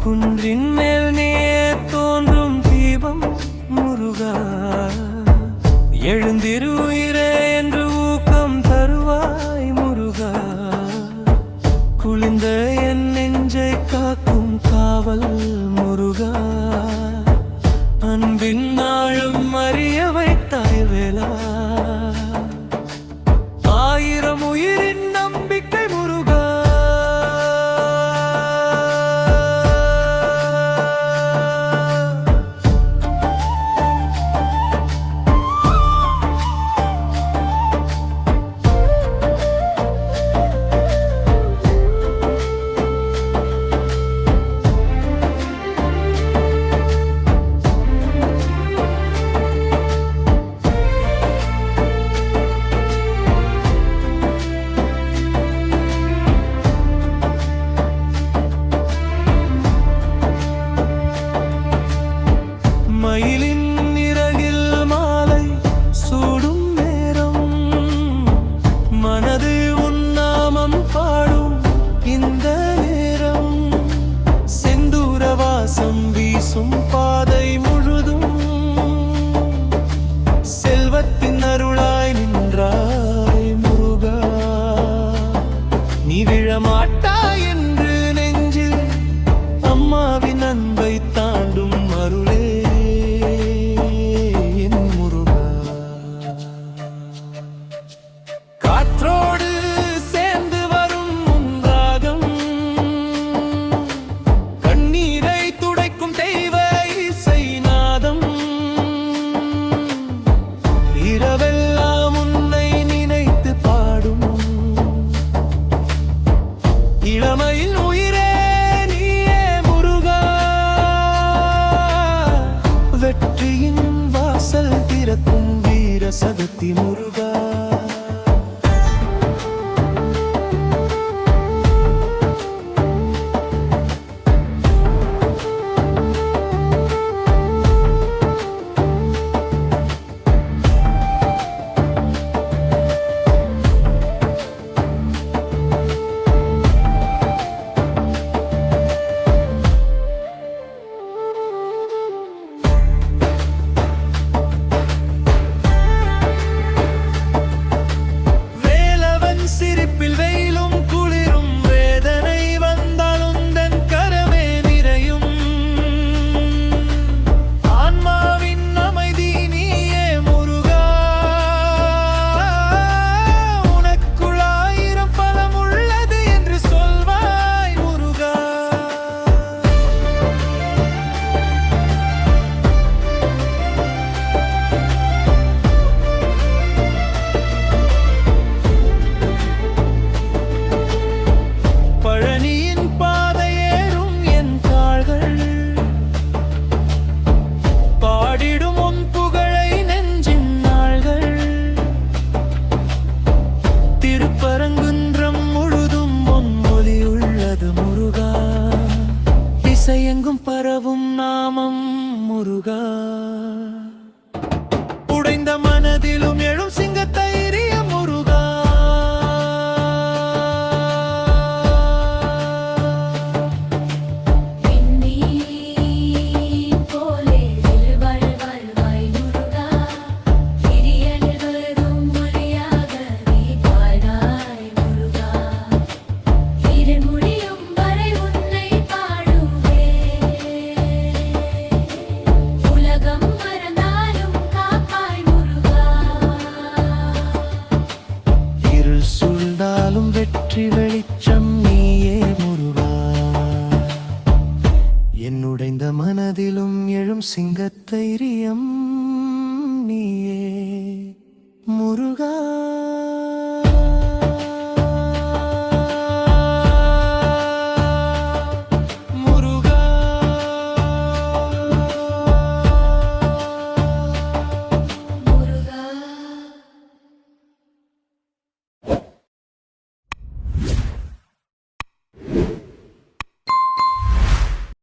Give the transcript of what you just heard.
குன்றின் மேல் நீயே தோன்றும் தீபம் முருகா. எழுந்திரு உயிரே என்று ஊக்கம் தருவாய் முருகா. குளிந்த என் நெஞ்சை காக்கும் காவல் முருகா. அன்பின் நாளும் அறிய வைத்தாய் வேளா. ஆயிரம் உயிரின் நம்பிக்கை முருகா. மயிலின் இறகில் மாலை சூடும் நேரம், மனது உன்னாமம் பாடும் இந்த நேரம். செந்தூர வாசம் வீசும் பாதை முழுதும் செல்வத்தின் அருளாய் நின்றாய் முருகா. நீ விழமாட்டாய் என்று நெஞ்சில் அம்மாவின் அன்பை தாண்டும் அருளே காற்றோடு சேர்ந்து வரும் உன்ராகம். கண்ணீரை துடைக்கும் தெய்வ இசை நாதம். இரவெல்லாம் உன்னை நினைத்து பாடும் இளமையின் உயிரே நீயே முருகா. வெற்றியின் வாசல் திறக்கும் வீர சக்தி முருகா. சிரிப்பில் வெயிலும் குளிரும் வேதனை வந்தாலும் தன் கரமே நிறையும். ஆன்மாவின் அமைதி நீயே முருகா. உனக்குள் ஆயிரம் பலம் உள்ளது என்று சொல்வாய் முருகா. பழனியின் பாதையேறும் என் கால்கள் பாடிடும் உன் புகழை நெஞ்சின் நாள்கள். திருப்பரங்குன்றம் முழுதும் உன் மொழி உள்ளது முருகா. திசையெங்கும் பரவும் நாமம் முருகா. உடைந்த மனதிலும் எழும் சிங்க தைரியம் முருகா. வெற்றி வெளிச்சம் நீயே முருகா. என் உடைந்த மனதிலும் எழும் சிங்கத்தைரி